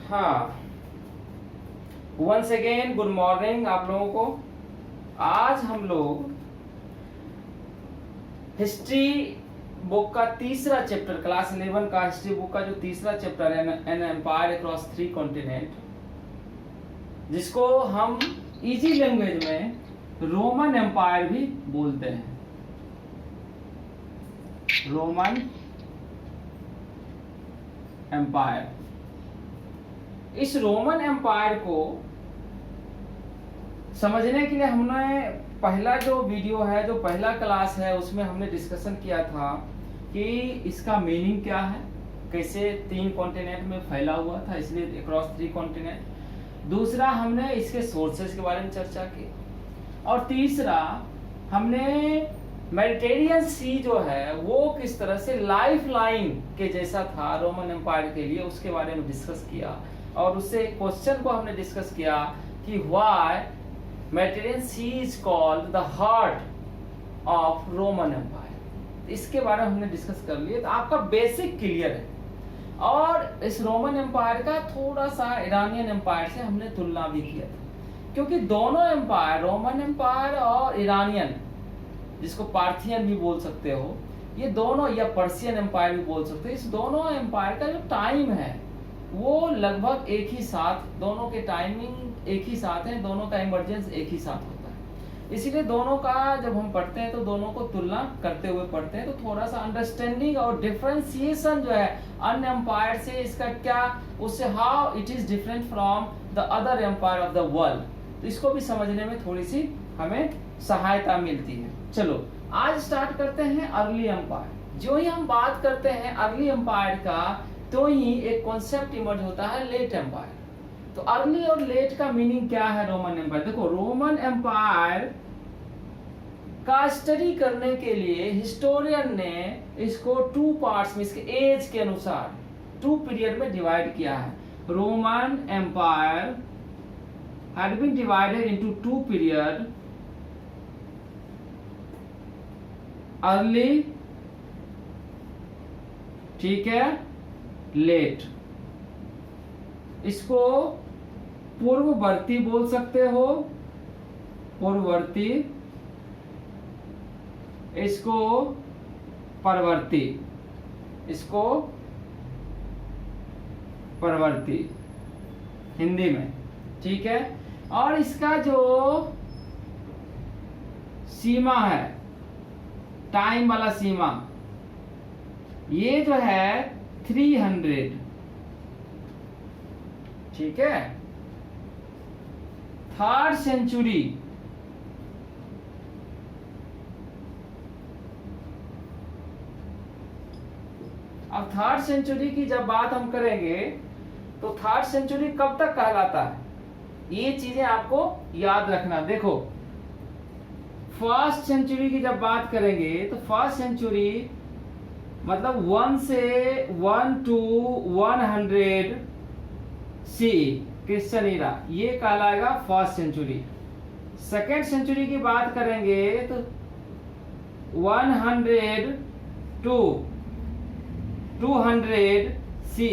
हाँ, once again good morning आप लोगों को। आज हम लोग हिस्ट्री बुक का तीसरा चैप्टर, क्लास 11 का हिस्ट्री बुक का जो तीसरा चैप्टर है, एन एम्पायर अक्रॉस 3 कॉन्टिनेंट, जिसको हम इजी लैंग्वेज में रोमन एम्पायर भी बोलते हैं। Roman empire. इस रोमन एम्पायर को समझने के लिए हमने पहला जो वीडियो है, जो पहला क्लास है, उसमें हमने डिस्कशन किया था कि इसका मीनिंग क्या है, कैसे 3 कॉन्टिनेंट में फैला हुआ था, इसलिए अक्रॉस 3 कॉन्टिनेंट। दूसरा, हमने इसके सोर्सेस के बारे में चर्चा की, और तीसरा हमने मेडिटेरियन सी जो है वो किस तरह से लाइफ लाइन के जैसा था रोमन एम्पायर के लिए, उसके बारे में डिस्कस किया। और उससे क्वेश्चन को हमने डिस्कस किया कि why Mediterranean sea is called the heart of Roman empire. इसके बारे में हमने डिस्कस कर लिया, तो आपका बेसिक क्लियर है। और इस रोमन एम्पायर का थोड़ा सा ईरानियन एम्पायर से हमने तुलना भी किया था, क्योंकि दोनों एम्पायर, रोमन एम्पायर और ईरानियन, जिसको पार्थियन भी बोल सकते हो, ये दोनों, या पर्शियन एम्पायर भी बोल सकते हो, इस दोनों एम्पायर का जो टाइम है वो लगभग एक ही साथ, दोनों के टाइमिंग एक ही साथ है, दोनों का इमरजेंस एक ही साथ होता है। इसीलिए दोनों का जब हम पढ़ते हैं तो दोनों को तुलना करते हुए पढ़ते हैं, तो थोड़ा सा अंडरस्टैंडिंग और डिफरेंशिएशन जो है अन्य एम्पायर से, इसका क्या, उससे how it is different from the other empire of the world, तो इसको भी समझने में थोड़ी सी हमें सहायता मिलती है। चलो आज स्टार्ट करते हैं अर्ली एम्पायर। जो ही हम बात करते हैं अर्ली एम्पायर का, तो ही एक कॉन्सेप्ट इमर्ज होता है लेट एम्पायर। तो अर्ली और लेट का मीनिंग क्या है रोमन एम्पायर? देखो, रोमन एम्पायर का स्टडी करने के लिए हिस्टोरियन ने इसको 2 पार्ट्स में, इसके एज के अनुसार 2 पीरियड में डिवाइड किया है। Roman empire had been divided into 2 period, early, ठीक है, लेट। इसको पूर्ववर्ती बोल सकते हो, पूर्ववर्ती, इसको परवर्ती, इसको परवर्ती हिंदी में, ठीक है। और इसका जो सीमा है, टाइम वाला सीमा, ये जो है 300, ठीक है। 3rd सेंचुरी, अब 3rd सेंचुरी की जब बात हम करेंगे तो 3rd सेंचुरी कब तक कहलाता है, ये चीजें आपको याद रखना। देखो, 1st सेंचुरी की जब बात करेंगे तो 1st सेंचुरी मतलब 1 से 1 to 100 सी, क्रिश्चियन ईरा, ये कहलाएगा 1st सेंचुरी। 2nd सेंचुरी की बात करेंगे तो 100 to 200 सी,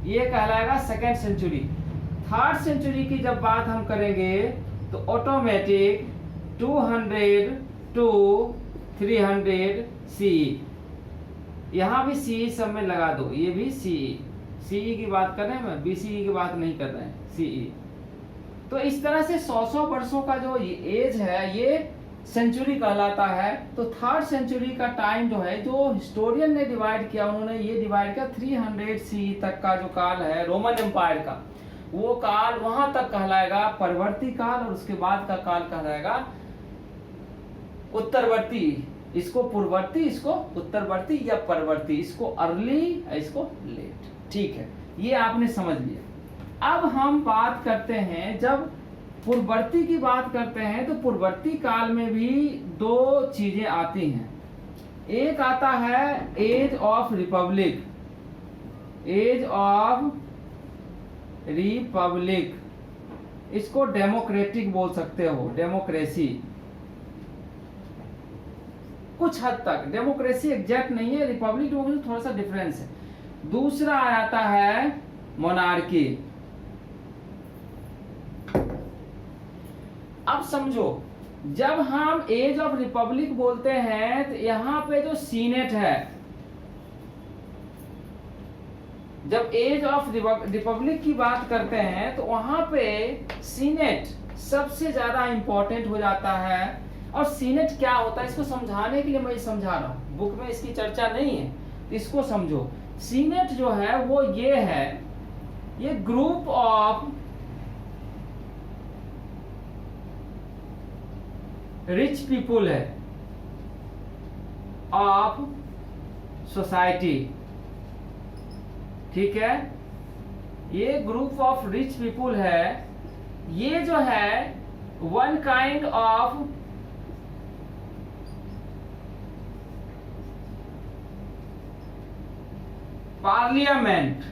ये कहलाएगा 2nd सेंचुरी। 3rd सेंचुरी की जब बात हम करेंगे तो ऑटोमेटिक 200 to 300 सी, यहां भी सी सब में लगा दो, ये भी सीई की बात कर रहे हैं, मैं बीसीई की बात नहीं कर रहे हैं, सीई। तो इस तरह से 100 वर्षों का जो एज है, ये सेंचुरी कहलाता है। तो 3rd सेंचुरी का टाइम जो है, जो हिस्टोरियन ने डिवाइड किया, उन्होंने ये डिवाइड किया 300 सी तक का जो काल है रोमन एम्पायर का, वो काल वहां तक कहलाएगा परवर्ती काल, और उसके बाद का काल कहलाएगा उत्तरवर्ती। इसको पूर्ववर्ती, इसको उत्तरवर्ती या परवर्ती, इसको अर्ली, इसको लेट, ठीक है। ये आपने समझ लिया। अब हम बात करते हैं, जब पूर्ववर्ती की बात करते हैं तो पूर्ववर्ती काल में भी 2 चीजें आती हैं। एक आता है age of republic, age of republic, इसको डेमोक्रेटिक बोल सकते हो, डेमोक्रेसी। कुछ हद तक डेमोक्रेसी एग्जैक्ट नहीं है, रिपब्लिक डेमोक्रेसी थोड़ा सा डिफरेंस है। दूसरा आता है मोनार्की, अब समझो, जब हम एज ऑफ रिपब्लिक बोलते हैं तो यहाँ पे जो सीनेट है, जब एज ऑफ रिपब्लिक की बात करते हैं तो वहां पे सीनेट सबसे ज्यादा इंपॉर्टेंट हो जाता है। और सीनेट क्या होता है इसको समझाने के लिए मैं समझा रहा हूं, बुक में इसकी चर्चा नहीं है, तो इसको समझो। सीनेट जो है वो ये है, ये ग्रुप ऑफ रिच पीपुल है ऑफ सोसाइटी, ठीक है। ये ग्रुप ऑफ रिच पीपुल है, ये जो है वन काइंड ऑफ पार्लियामेंट,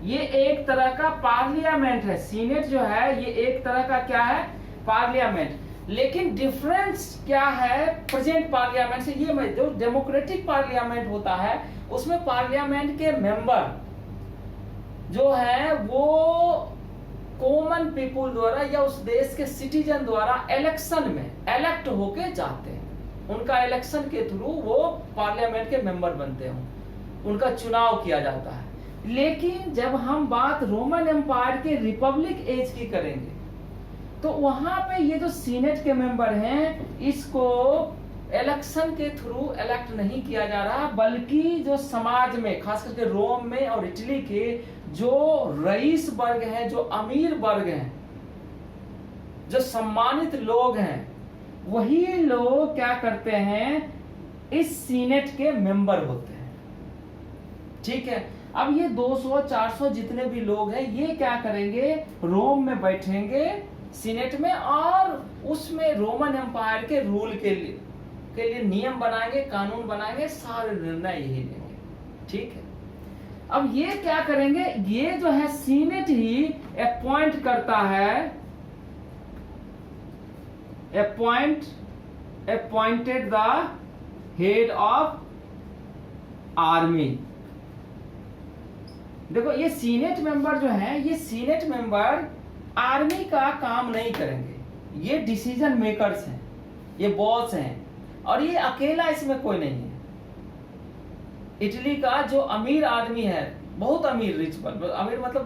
ये एक तरह का पार्लियामेंट है। सीनेट जो है ये एक तरह का क्या है, पार्लियामेंट। लेकिन डिफरेंस क्या है प्रेजेंट पार्लियामेंट से, ये जो डेमोक्रेटिक पार्लियामेंट होता है उसमें पार्लियामेंट के मेंबर जो है वो कॉमन पीपुल द्वारा या उस देश के सिटीजन द्वारा इलेक्शन में इलेक्ट होके जाते हैं। उनका इलेक्शन के थ्रू वो पार्लियामेंट के मेंबर बनते हैं, उनका चुनाव किया जाता है। लेकिन जब हम बात रोमन एम्पायर के रिपब्लिक एज की करेंगे तो वहां पे ये जो सीनेट के मेंबर हैं इसको इलेक्शन के थ्रू इलेक्ट नहीं किया जा रहा, बल्कि जो समाज में खास करके रोम में और इटली के जो रईस वर्ग हैं, जो अमीर वर्ग हैं, जो सम्मानित लोग हैं, वही लोग क्या करते हैं, इस सीनेट के मेंबर होते हैं। ठीक है। अब ये 200-400 जितने भी लोग हैं ये क्या करेंगे, रोम में बैठेंगे सीनेट में और उसमें रोमन एम्पायर के रूल के लिए नियम बनाएंगे, कानून बनाएंगे, सारे निर्णय यही लेंगे। ठीक है। अब ये क्या करेंगे, ये जो है सीनेट ही अपॉइंट करता है, appointed the head of army. देखो ये सीनेट मेंबर जो है, ये सीनेट मेंबर आर्मी का काम नहीं करेंगे, ये डिसीजन मेकर्स हैं, ये बॉस हैं, और ये अकेला इसमें कोई नहीं है। इटली का जो अमीर आदमी है, बहुत अमीर, रिच पर अमीर मतलब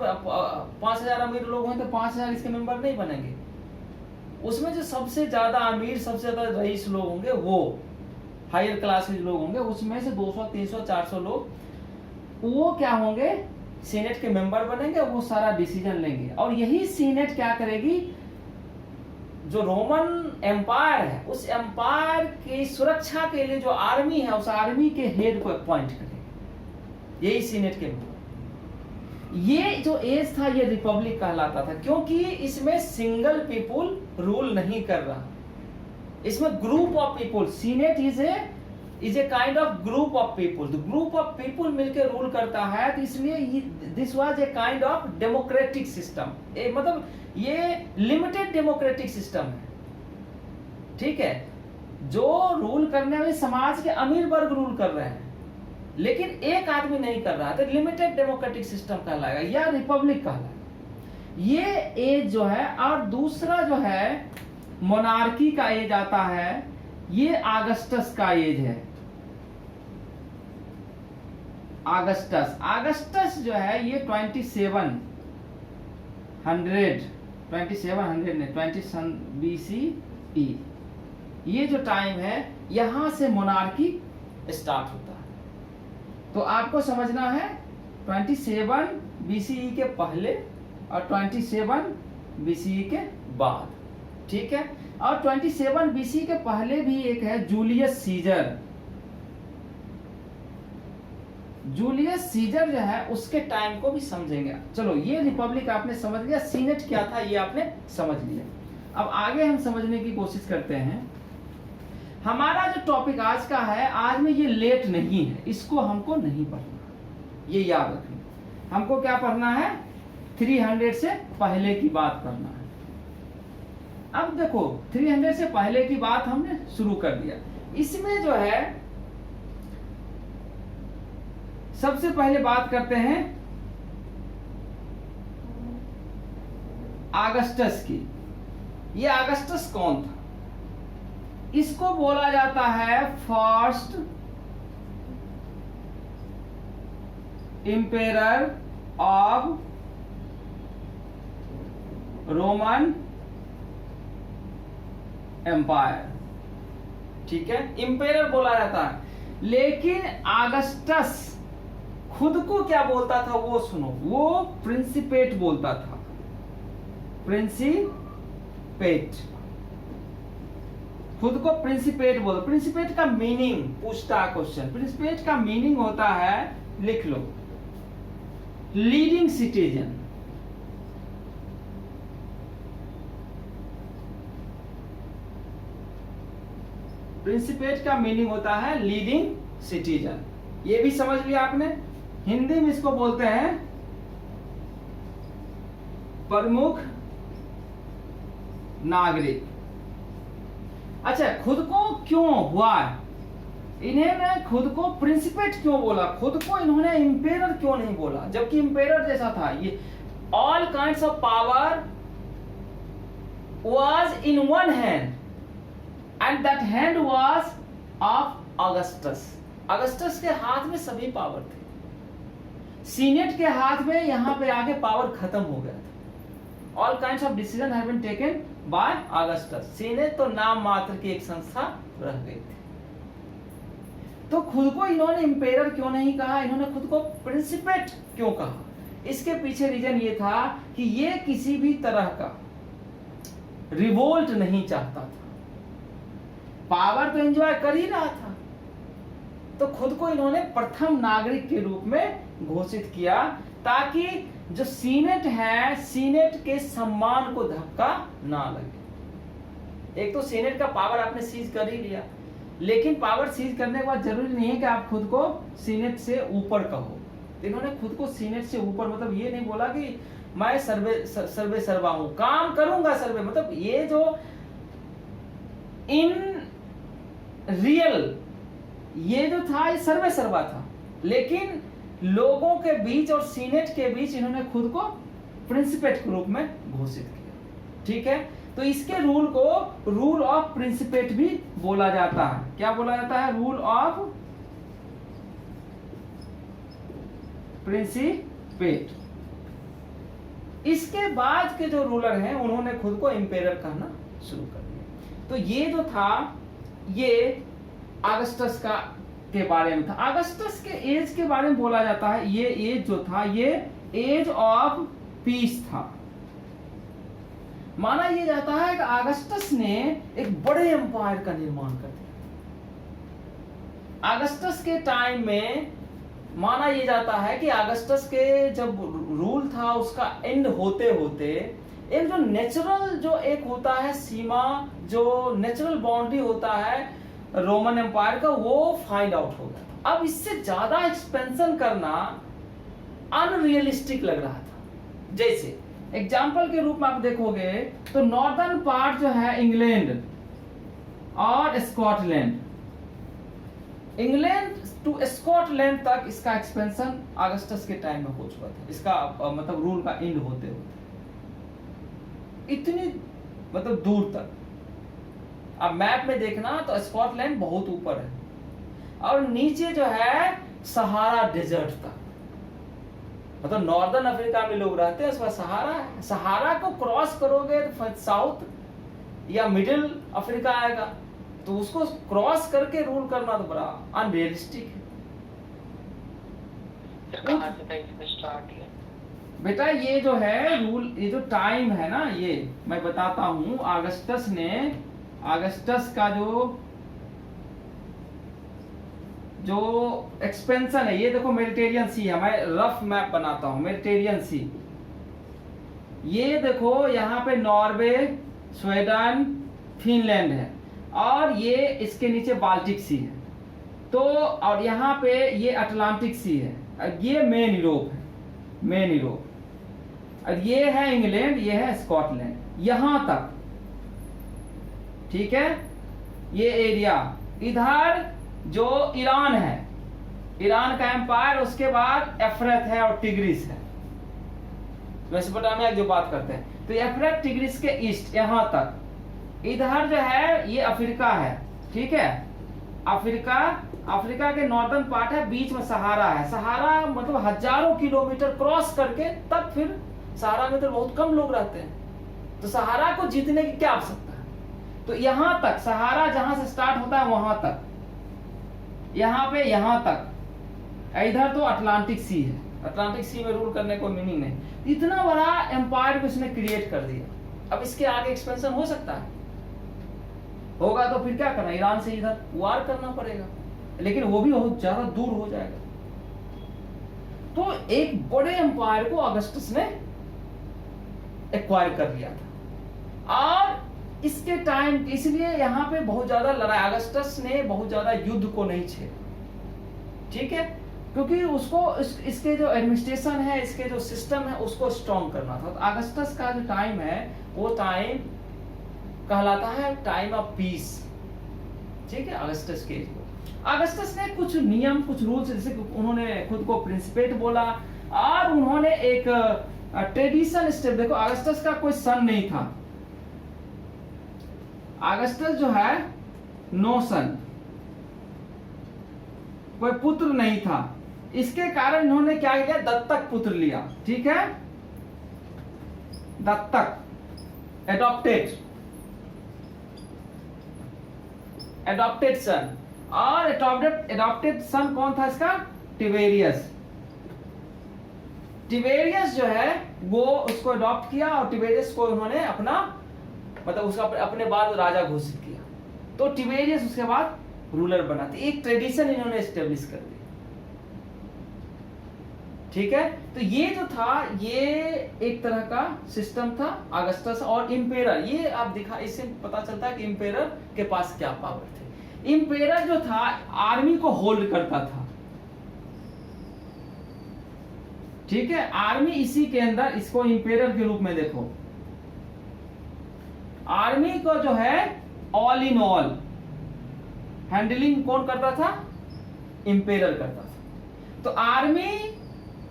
5000 अमीर लोग हैं तो 5000 इसके मेंबर नहीं बनेंगे। उसमें जो सबसे ज्यादा अमीर, सबसे ज्यादा रईस लोग होंगे, वो हायर क्लास के लोग होंगे, उसमें से 200, 300, 400 लोग वो क्या होंगे, सीनेट के मेंबर बनेंगे, वो सारा डिसीजन लेंगे। और यही सीनेट क्या करेगी, जो रोमन एम्पायर है उस एम्पायर की सुरक्षा के लिए जो आर्मी है उस आर्मी के हेड को अपॉइंट करेगी, यही सीनेट के मेंबर। ये जो एज था ये रिपब्लिक कहलाता था, क्योंकि इसमें सिंगल पीपुल रूल नहीं कर रहा, इसमें group of people, senate is a kind of group of people, group of people मिलकर रूल करता है, तो इसलिए this was a kind of democratic system, मतलब ये लिमिटेड डेमोक्रेटिक सिस्टम है। ठीक है। जो रूल करने में समाज के अमीर वर्ग रूल कर रहे हैं, लेकिन एक आदमी नहीं कर रहा है, तो लिमिटेड डेमोक्रेटिक सिस्टम कहलाएगा या रिपब्लिक कहलाएगा। ये एज जो है, और दूसरा जो है मोनार्की का एज आता है, ये ऑगस्टस का एज है। ऑगस्टस जो है ये 2700 BCE, ये जो टाइम है यहां से मोनार्की स्टार्ट होता है। तो आपको समझना है 27 BCE के पहले और 27 BCE के बाद। ठीक है। और 27 BCE के पहले भी एक है जूलियस सीजर। जूलियस सीजर जो है उसके टाइम को भी समझेंगे। चलो ये रिपब्लिक आपने समझ लिया, सीनेट क्या था ये आपने समझ लिया। अब आगे हम समझने की कोशिश करते हैं। हमारा जो टॉपिक आज का है, आज में ये लेट नहीं है, इसको हमको नहीं पढ़ना, ये याद रखना। हमको क्या पढ़ना है, 300 से पहले की बात पढ़ना है। अब देखो 300 से पहले की बात हमने शुरू कर दिया। इसमें जो है सबसे पहले बात करते हैं ऑगस्टस की। ये अगस्टस कौन था? इसको बोला जाता है फर्स्ट इंपेरर ऑफ रोमन एम्पायर। ठीक है, इंपेरर बोला जाता है। लेकिन अगस्टस खुद को क्या बोलता था वो सुनो, वो प्रिंसिपेट बोलता था, प्रिंसिपेट, खुद को प्रिंसिपेट बोलता। प्रिंसिपेट का मीनिंग पूछता क्वेश्चन, प्रिंसिपेट का मीनिंग होता है, लिख लो, लीडिंग सिटीजन। प्रिंसिपेट का मीनिंग होता है लीडिंग सिटीजन। ये भी समझ लिया आपने। हिंदी में इसको बोलते हैं प्रमुख नागरिक। अच्छा, खुद को क्यों हुआ इन्होंने खुद को प्रिंसिपेट क्यों बोला, खुद को इन्होंने इंपेरर क्यों नहीं बोला, जबकि इंपेरर जैसा था ये। All kinds of power was in one hand and that hand was of Augustus. Augustus के हाथ में सभी पावर थे, सीनेट के हाथ में यहां पे आके पावर खत्म हो गया था। All kinds of decision have been taken by Augustus. Senate तो नाम मात्र की एक संस्था रह गई थी। तो खुद को इन्होंने इंपेरर क्यों नहीं कहा, इन्होंने खुद को प्रिंसिपेट क्यों कहा? इसके पीछे रीजन ये था कि ये किसी भी तरह का रिवोल्ट नहीं चाहता था। पावर तो एंजॉय कर ही रहा था, तो खुद को इन्होंने प्रथम नागरिक के रूप में घोषित किया, ताकि जो सीनेट है, सीनेट के सम्मान को धक्का ना लगे। एक तो सीनेट का पावर आपने सीज कर ही लिया, लेकिन पावर सीज करने के बाद जरूरी नहीं है कि आप खुद को सीनेट से ऊपर कहो। इन्होंने खुद को सीनेट से ऊपर, मतलब ये नहीं बोला कि मैं सर्वे सर्वा हूं, काम करूंगा सर्वे, मतलब ये जो इन रियल ये जो था ये सर्वे सर्वा था, लेकिन लोगों के बीच और सीनेट के बीच इन्होंने खुद को प्रिंसिपेट के रूप में घोषित किया। ठीक है, तो इसके रूल को रूल ऑफ प्रिंसिपेट भी बोला जाता है। क्या बोला जाता है? Rule of principate. इसके बाद के जो रूलर हैं उन्होंने खुद को इंपेरर कहना शुरू कर दिया। तो ये जो था ये अगस्टस का के बारे में था। अगस्टस के एज के बारे में बोला जाता है, ये एज जो था ये एज ऑफ पीस था। माना यह जाता है कि अगस्टस ने एक बड़े एम्पायर का निर्माण कर दिया। अगस्टस के टाइम में माना यह जाता है कि अगस्टस के जब रूल था उसका एंड होते होते एक जो नेचुरल जो एक होता है सीमा, जो नेचुरल बाउंड्री होता है रोमन एम्पायर का, वो फाइंड आउट हो गया। अब इससे ज्यादा एक्सपेंशन करना अनरियलिस्टिक लग रहा था। जैसे एग्जाम्पल के रूप में आप देखोगे तो नॉर्दर्न पार्ट जो है इंग्लैंड और स्कॉटलैंड, इंग्लैंड टू स्कॉटलैंड तक इसका एक्सपेंशन अगस्टस के टाइम में हो चुका था। इसका मतलब रूल का एंड होते होते इतनी मतलब दूर तक। अब मैप में देखना तो स्कॉटलैंड बहुत ऊपर है और नीचे जो है सहारा डेजर्ट तक, मतलब नॉर्दर्न अफ्रीका में लोग रहते हैं, उसका सहारा है। सहारा को क्रॉस करोगे तो साउथ या मिडिल अफ्रीका आएगा, तो उसको क्रॉस करके रूल करना तो बड़ा अनरियलिस्टिक है। कहां से था इसका स्टार्ट है बेटा? ये जो है रूल, ये जो टाइम है ना, ये मैं बताता हूं। अगस्टस का जो एक्सपेंशन है, ये देखो मेडिटेरियन सी है, मैं रफ मैप बनाता हूं। मेडिटेरियन सी, ये देखो यहाँ पे नॉर्वे, स्वीडन, फिनलैंड है और ये इसके नीचे बाल्टिक सी है। तो और यहाँ पे ये अटलांटिक सी है, ये मेन यूरोप है, मेन यूरोप। और ये है इंग्लैंड, ये है स्कॉटलैंड, यहां तक। ठीक है, ये एरिया। इधर जो ईरान है, ईरान का एम्पायर, उसके बाद एफ्रत है और टिग्रिस है, मेसोपोटामिया जो बात करते हैं। तो एफ्रत टिग्रिस के ईस्ट यहां तक इधर जो है ये अफ्रीका है, ठीक है, अफ्रीका के नॉर्दर्न पार्ट है, बीच में सहारा है। सहारा मतलब हजारों किलोमीटर क्रॉस करके तब फिर सहारा में तो बहुत कम लोग रहते हैं, तो सहारा को जीतने की क्या आवश्यकता है। तो यहां तक सहारा जहां से स्टार्ट होता है वहां तक, यहां पे यहां तक, इधर तो अटलांटिक सी है, अटलांटिक सी में रूल करने को मीनिंग नहीं। इतना बड़ा एम्पायर को इसने क्रिएट कर दिया। अब इसके आगे एक्सपेंशन हो सकता है, होगा तो फिर क्या करना, ईरान से इधर वार करना पड़ेगा, लेकिन वो भी बहुत ज्यादा दूर हो जाएगा। तो एक बड़े एम्पायर को अगस्टस ने एक्वायर कर लिया था, और इसके टाइम इसलिए यहां पे बहुत ज्यादा लड़ाई, अगस्टस ने बहुत ज्यादा युद्ध को नहीं छेड़ा, ठीक है, क्योंकि उसको इसके जो एडमिनिस्ट्रेशन है, इसके जो सिस्टम है, उसको स्ट्रॉन्ग करना था। तो अगस्टस का जो टाइम है वो टाइम कहलाता है टाइम ऑफ पीस, ठीक है। अगस्टस के अगस्टस ने कुछ नियम, कुछ रूल्स, जैसे उन्होंने खुद को प्रिंसिपेट बोला, और उन्होंने एक ट्रेडिशन स्टेप, देखो अगस्टस का कोई सन नहीं था, अगस्टस जो है नो सन, कोई पुत्र नहीं था। इसके कारण इन्होंने क्या किया, दत्तक पुत्र लिया, ठीक है, दत्तक, एडॉप्टेड सन। और एडॉप्टेड सन कौन था इसका, टिबेरियस। टिबेरियस जो है वो उसको अडॉप्ट किया, और टिबेरियस को उन्होंने अपना मतलब उसका अपने बाद राजा घोषित किया। तो टिबेरियस उसके बाद रूलर बना, तो एक ट्रेडिशन इन्होंने एस्टेब्लिश कर दी, ठीक है। तो ये जो था ये एक तरह का सिस्टम था अगस्टस। और इंपेरर, ये आप दिखा, इससे पता चलता है कि इंपेरर के पास क्या पावर थे। इंपेरर जो था आर्मी को होल्ड करता था, ठीक है, आर्मी इसी के अंदर, इसको इंपेरर के रूप में देखो। आर्मी को जो है ऑल इन ऑल हैंडलिंग कौन करता था, इंपेरर करता था। तो आर्मी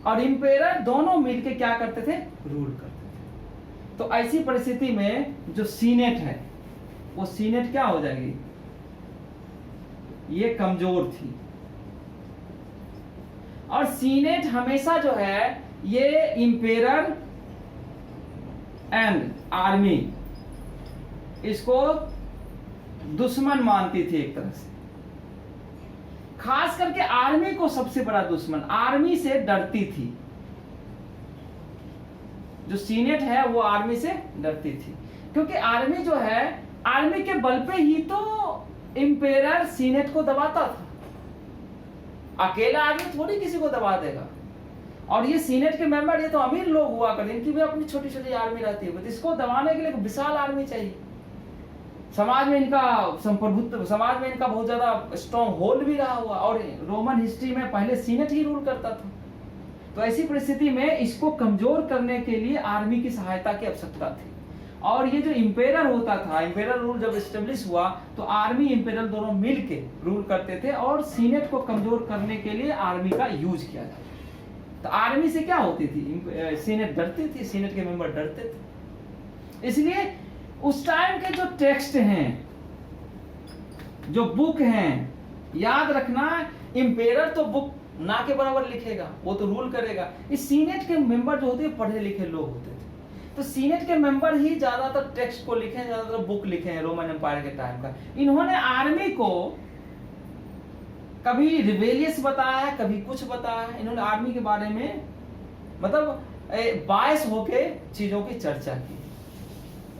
और इंपेरर दोनों मिलकर क्या करते थे, रूल करते थे। तो ऐसी परिस्थिति में जो सीनेट है, वो सीनेट क्या हो जाएगी, ये कमजोर थी। और सीनेट हमेशा जो है ये इंपेरर एंड आर्मी इसको दुश्मन मानती थी एक तरह से, खास करके आर्मी को सबसे बड़ा दुश्मन, आर्मी से डरती थी। जो सीनेट है वो आर्मी से डरती थी, क्योंकि आर्मी जो है, आर्मी के बल पे ही तो इंपेरर सीनेट को दबाता था। अकेला आदमी थोड़ी किसी को दबा देगा। और ये सीनेट के मेंबर, ये तो अमीर लोग हुआ करते, इनकी भी अपनी छोटी छोटी आर्मी रहती है, इसको दबाने के लिए विशाल आर्मी चाहिए। समाज में इनका संप्रभुत्व, समाज में इनका बहुत ज्यादा स्ट्रॉन्ग होल्ड भी रहा हुआ, और रोमन हिस्ट्री में पहले सीनेट ही रूल करता था। तो ऐसी परिस्थिति में इसको कमजोर करने के लिए आर्मी की सहायता की आवश्यकता थी। और ये जो इंपेरर होता था, इंपेरर रूल जब एस्टेब्लिश हुआ तो आर्मी इंपेरर दोनों मिलके रूल करते थे, और सीनेट को कमजोर करने के लिए आर्मी का यूज किया जाता। तो आर्मी से क्या होती थी, सीनेट डरती थी, सीनेट के मेंबर डरते थे। इसलिए उस टाइम के जो टेक्स्ट हैं, जो बुक हैं, याद रखना, इंपेरर तो बुक ना के बराबर लिखेगा, वो तो रूल करेगा। इस सीनेट के मेंबर जो होते हैं पढ़े लिखे लोग होते थे, तो सीनेट के मेंबर ही ज्यादातर टेक्स्ट को लिखे, ज्यादातर बुक लिखे हैं रोमन एम्पायर के टाइम का। इन्होंने आर्मी को कभी रिबेलियस बताया है, कभी कुछ बताया है। इन्होंने आर्मी के बारे में मतलब बायस होके चीजों की चर्चा की।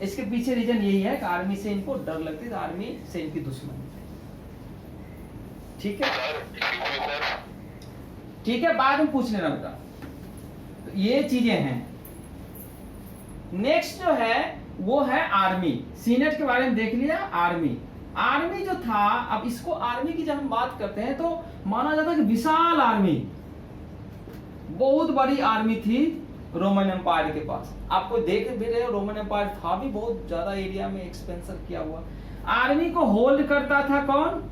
इसके पीछे रीजन यही है कि आर्मी से इनको डर लगती थी, आर्मी से इनकी दुश्मनी थी, ठीक है, ठीक है, बाद में पूछ लेना बेटा। तो ये चीजें हैं। नेक्स्ट जो है वो है आर्मी। सीनेट के बारे में देख लिया। आर्मी जो था, अब इसको आर्मी की जब हम बात करते हैं तो माना जाता है कि विशाल आर्मी, बहुत बड़ी आर्मी थी रोमन एम्पायर के पास। आपको देख भी रहे हो, रोमन एम्पायर था भी बहुत ज्यादा एरिया में एक्सपेंशन किया हुआ। आर्मी को होल्ड करता था कौन,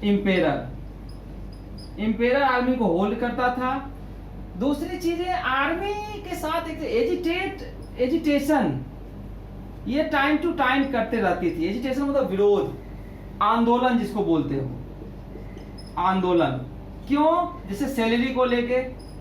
इंपेरर। इंपेरर आर्मी को होल्ड करता था। दूसरी चीज है, आर्मी के साथ एक एजिटेशन, ये टाइम टू टाइम करते रहती थी। एजिटेशन मतलब विरोध, आंदोलन जिसको बोलते हो, आंदोलन। क्यों? जैसे सैलरी को लेके